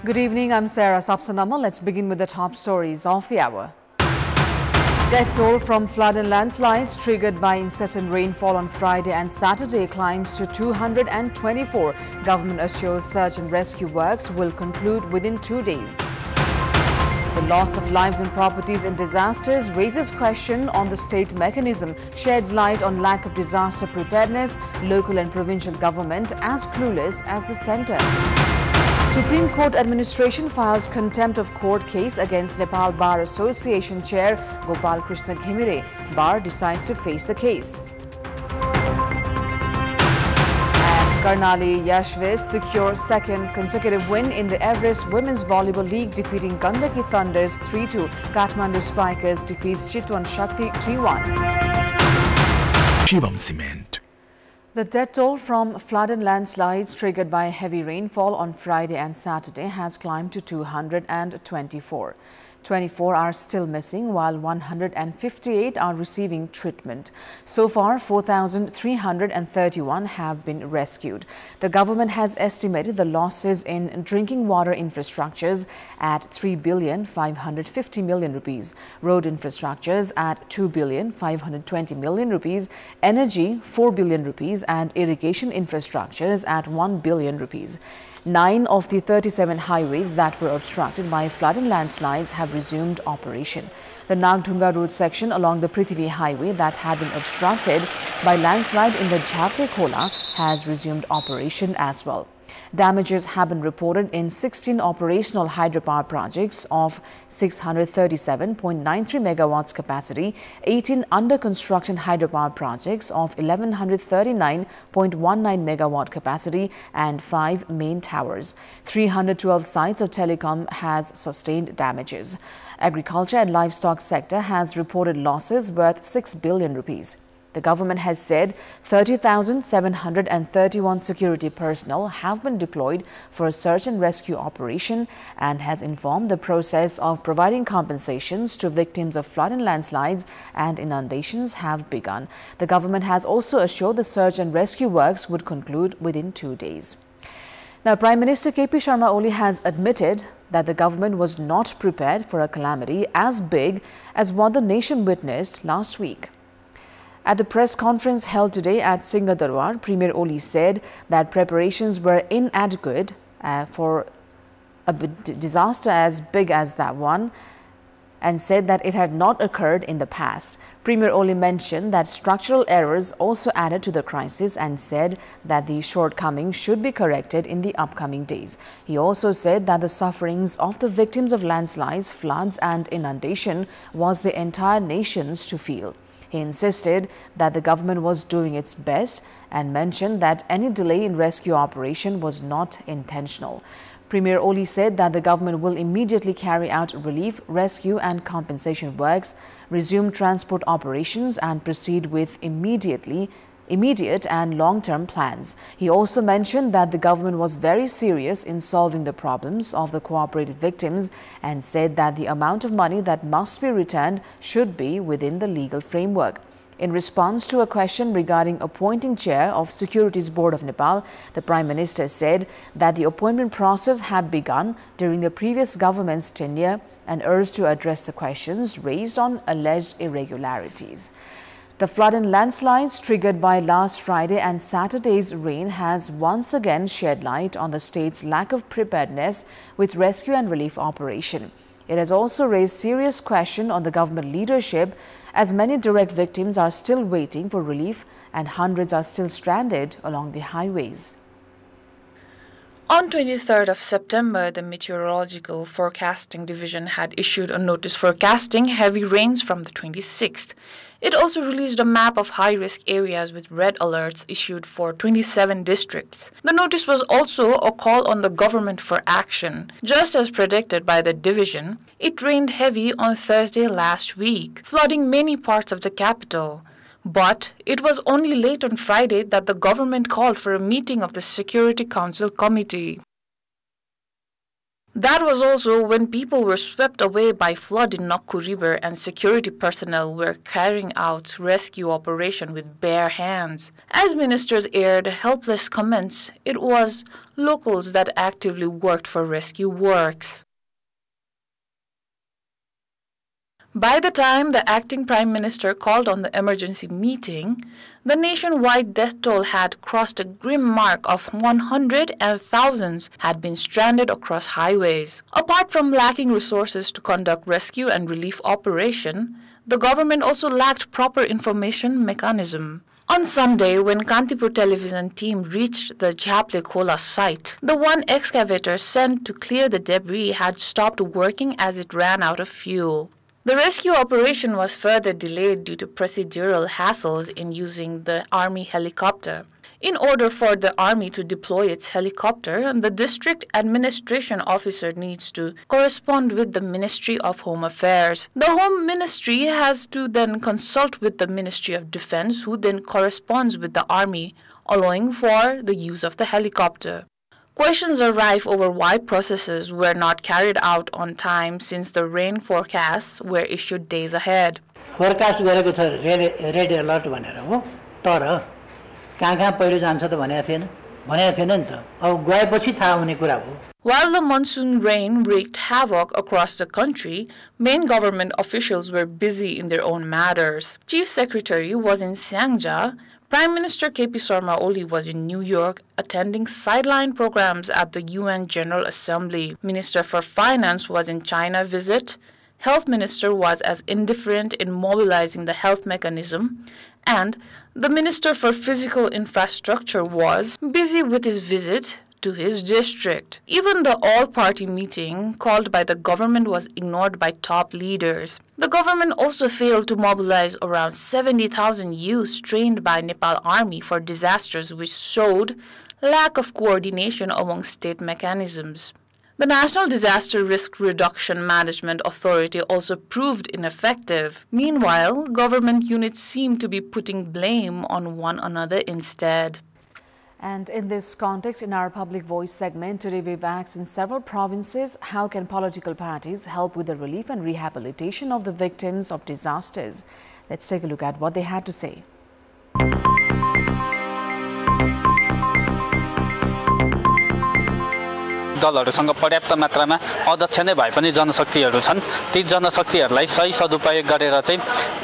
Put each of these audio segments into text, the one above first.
Good evening, I'm Sarah Sapsanama. Let's begin with the top stories of the hour. Death toll from flood and landslides triggered by incessant rainfall on Friday and Saturday climbs to 224. Government assures search and rescue works will conclude within 2 days. The loss of lives and properties in disasters raises question on the state mechanism, sheds light on lack of disaster preparedness, local and provincial government as clueless as the centre. Supreme Court administration files contempt of court case against Nepal Bar Association Chair Gopal Krishna Ghimire. Bar decides to face the case. And Karnali Yashvis secures second consecutive win in the Everest Women's Volleyball League, defeating Gandaki Thunders 3-2. Kathmandu Spikers defeats Chitwan Shakti 3-1. Shivam Cement. The death toll from flood and landslides triggered by heavy rainfall on Friday and Saturday has climbed to 224. 24 are still missing, while 158 are receiving treatment. So far, 4,331 have been rescued. The government has estimated the losses in drinking water infrastructures at 3,550 million rupees, road infrastructures at 2,520 million rupees, energy 4 billion rupees, and irrigation infrastructures at 1 billion rupees. 9 of the 37 highways that were obstructed by flood and landslides have resumed operation. The Nagdunga road section along the Prithvi highway that had been obstructed by landslide in the Jhapre Khola has resumed operation as well. Damages have been reported in 16 operational hydropower projects of 637.93 megawatts capacity, 18 under construction hydropower projects of 1139.19 megawatt capacity, and 5 main towers. 312 sites of telecom has sustained damages. Agriculture and livestock sector has reported losses worth 6 billion rupees. The government has said 30,731 security personnel have been deployed for a search and rescue operation and has informed the process of providing compensations to victims of flood and landslides and inundations have begun. The government has also assured the search and rescue works would conclude within 2 days. Now, Prime Minister KP Sharma Oli has admitted that the government was not prepared for a calamity as big as what the nation witnessed last week. At the press conference held today at Singhadarwar, Premier Oli said that preparations were inadequate for a disaster as big as that one, and said that it had not occurred in the past. Premier Oli mentioned that structural errors also added to the crisis and said that the shortcomings should be corrected in the upcoming days. He also said that the sufferings of the victims of landslides, floods and inundation was the entire nation's to feel. He insisted that the government was doing its best and mentioned that any delay in rescue operation was not intentional. Premier Oli said that the government will immediately carry out relief, rescue and compensation works, resume transport operations and proceed with immediate and long-term plans. He also mentioned that the government was very serious in solving the problems of the cooperated victims and said that the amount of money that must be returned should be within the legal framework. In response to a question regarding appointing chair of Securities Board of Nepal, the Prime Minister said that the appointment process had begun during the previous government's tenure and urged to address the questions raised on alleged irregularities. The flood and landslides triggered by last Friday and Saturday's rain has once again shed light on the state's lack of preparedness with rescue and relief operation. It has also raised serious question on the government leadership, as many direct victims are still waiting for relief and hundreds are still stranded along the highways. On 23rd of September, the Meteorological Forecasting Division had issued a notice forecasting heavy rains from the 26th. It also released a map of high-risk areas with red alerts issued for 27 districts. The notice was also a call on the government for action. Just as predicted by the division, it rained heavy on Thursday last week, flooding many parts of the capital. But it was only late on Friday that the government called for a meeting of the Security Council Committee. That was also when people were swept away by flood in Nakku River and security personnel were carrying out rescue operation with bare hands. As ministers aired helpless comments, it was locals that actively worked for rescue works. By the time the acting Prime Minister called on the emergency meeting, the nationwide death toll had crossed a grim mark of 100 and thousands had been stranded across highways. Apart from lacking resources to conduct rescue and relief operation, the government also lacked proper information mechanism. On Sunday, when Kantipur television team reached the Jhaple Khola site, the one excavator sent to clear the debris had stopped working as it ran out of fuel. The rescue operation was further delayed due to procedural hassles in using the Army helicopter. In order for the Army to deploy its helicopter, the district administration officer needs to correspond with the Ministry of Home Affairs. The Home Ministry has to then consult with the Ministry of Defense, who then corresponds with the Army, allowing for the use of the helicopter. Questions are rife over why processes were not carried out on time since the rain forecasts were issued days ahead. Forecast गरेको छ red alert भनेर हो तर कहाँ पहिलो जान्छ त भनेको थिएन नि त अब गएपछि थाहा हुने कुरा हो. While the monsoon rain wreaked havoc across the country, main government officials were busy in their own matters. Chief Secretary was in Sangja. Prime Minister KP Sharma Oli was in New York attending sideline programs at the UN General Assembly. Minister for Finance was in China visit. Health Minister was as indifferent in mobilizing the health mechanism. And the Minister for Physical Infrastructure was busy with his visit to his district. Even the all-party meeting called by the government was ignored by top leaders. The government also failed to mobilize around 70,000 youths trained by Nepal Army for disasters, which showed lack of coordination among state mechanisms. The National Disaster Risk Reduction Management Authority also proved ineffective. Meanwhile, government units seem to be putting blame on one another instead. And in this context, in our Public Voice segment, today we've asked in several provinces, how can political parties help with the relief and rehabilitation of the victims of disasters? Let's take a look at what they had to say. दलहरुसँग पर्याप्त मात्रामा अध्यक्ष नै भए पनि जनशक्तिहरु छन् ती जनशक्तिहरुलाई सही सदुपयोग गरेर चाहिँ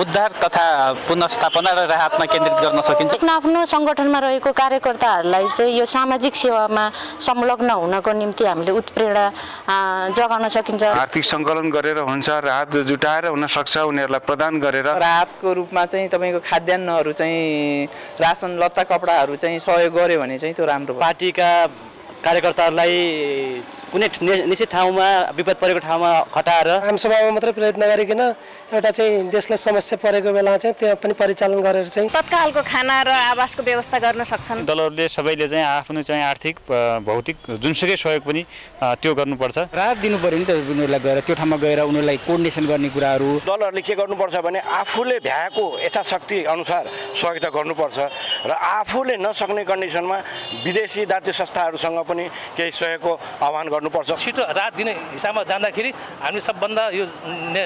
उद्धार तथा पुनर्स्थापना र राहतमा केन्द्रित गर्न सकिन्छ. आफ्नो संगठनमा रहेको कार्यकर्ताहरुलाई चाहिँ यो सामाजिक सेवामा संलग्न हुनको निम्ति हामीले उत्प्रेरणा जगाउन सकिन्छ. आर्थिक संकलन गरेर हुन्छ राहत जुटाएर हुन सक्छ उनीहरुलाई प्रदान गरेर राहतको रूपमा चाहिँ तपाईको खाद्यान्नहरु चाहिँ राशन लत्ता कपडाहरु चाहिँ सहयोग गर्यो भने चाहिँ त्यो राम्रो हो. पार्टीका कार्यकर्ताहरुलाई कुनै निश्चित ठाउँमा विपद परेको ठाउँमा खटाएर आमसभामा मात्र प्रयत्न गरिकन एउटा चाहिँ देशलाई समस्या परेको बेला चाहिँ त्यो पनि परिचालन गरेर चाहिँ तत्कालको खाना र आवासको व्यवस्था गर्न सक्छन्. दलहरुले सबैले चाहिँ आफ्नो चाहिँ आर्थिक भौतिक जुनसुकै सहयोग पनि त्यो गर्नुपर्छ. राहत दिनु पर्यो नि त उनीहरुलाई गएर त्यो ठाउँमा गएर उनीहरुलाई कोर्डिनेसन गर्ने कुराहरु. दलहरुले के गर्नुपर्छ भने आफूले भ्याएको यथाशक्ति अनुसार सहयोग गर्नुपर्छ र आफूले नसक्ने कन्डिसनमा विदेशी दाज्य संस्थाहरुसँग पनि केही सहयोगको आह्वान गर्नुपर्छ. छिटो राहत दिने हिसाबमा जाँदाखेरि हामी सबभन्दा यो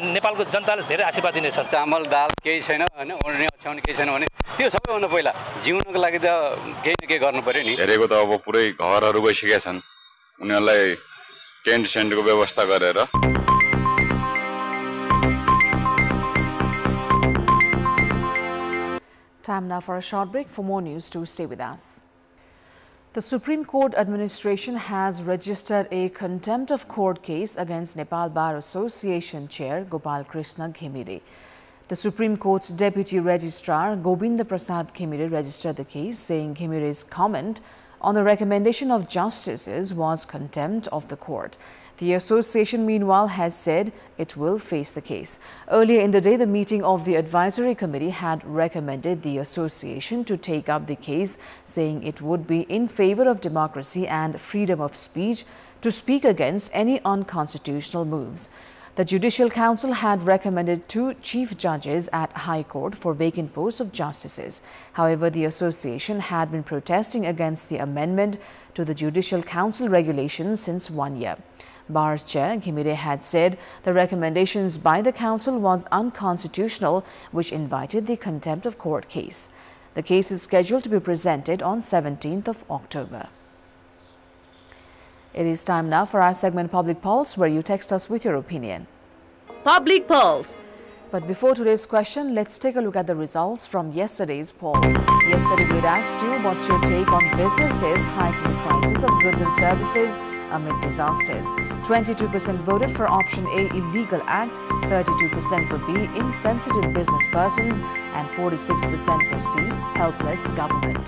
नेपालको जनताले धेरै आशीर्वाद दिनेछ. चामल दाल केही छैन हैन ओड्ने ओछ्याउने केही छैन भने त्यो सबैभन्दा पहिला जिउनको लागि त केही न केही गर्नु पर्यो नि. धेरैको त अब पुरै घरहरु गइसकेका छन् उनीहरुलाई टेन्ट सेन्टको व्यवस्था गरेर. Time now for a short break. For more news, to stay with us. The Supreme Court administration has registered a contempt of court case against Nepal Bar Association Chair Gopal Krishna Ghimire. The Supreme Court's Deputy Registrar Govinda Prasad Ghimire registered the case, saying Ghimire's comment on the recommendation of justices was contempt of the court. The association, meanwhile, has said it will face the case. Earlier in the day, the meeting of the advisory committee had recommended the association to take up the case, saying it would be in favor of democracy and freedom of speech to speak against any unconstitutional moves. The Judicial Council had recommended 2 chief judges at High Court for vacant posts of justices. However, the association had been protesting against the amendment to the Judicial Council regulations since 1 year. Bar's chair, Ghimire, had said the recommendations by the council was unconstitutional, which invited the contempt of court case. The case is scheduled to be presented on 17th of October. It is time now for our segment Public Pulse, where you text us with your opinion. Public Pulse. But before today's question, let's take a look at the results from yesterday's poll. Yesterday, we asked you what's your take on businesses hiking prices of goods and services amid disasters. 22% voted for option A, illegal act, 32% for B, insensitive business persons, and 46% for C, helpless government.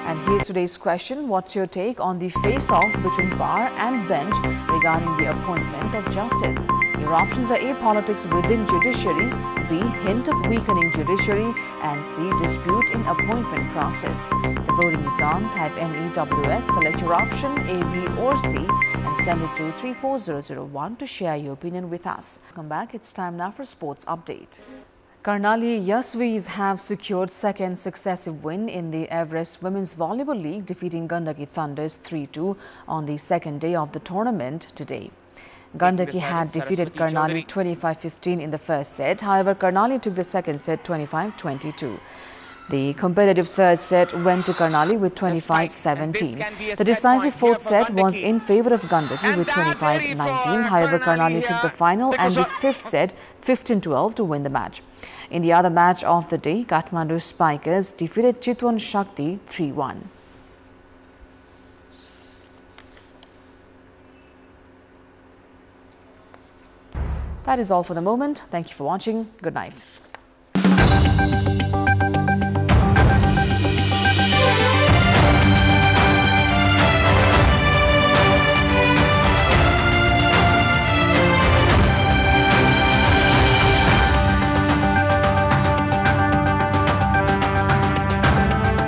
And here's today's question. What's your take on the face-off between bar and bench regarding the appointment of justice? Your options are A, politics within judiciary, B, hint of weakening judiciary, and C, dispute in appointment process. The voting is on. Type MEWS, select your option A, B or C and send it to 34001 to share your opinion with us. Welcome back. It's time now for sports update. Karnali Yasvis have secured second successive win in the Everest Women's Volleyball League, defeating Gandaki Thunders 3-2 on the second day of the tournament today. Gandaki had defeated Karnali 25-15 in the first set. However, Karnali took the second set 25-22. The competitive third set went to Karnali with 25-17. The decisive fourth set was in favor of Gandaki with 25-19. However, Karnali took the final and the fifth set 15-12 to win the match. In the other match of the day, Kathmandu Spikers defeated Chitwan Shakti 3-1. That is all for the moment. Thank you for watching. Good night.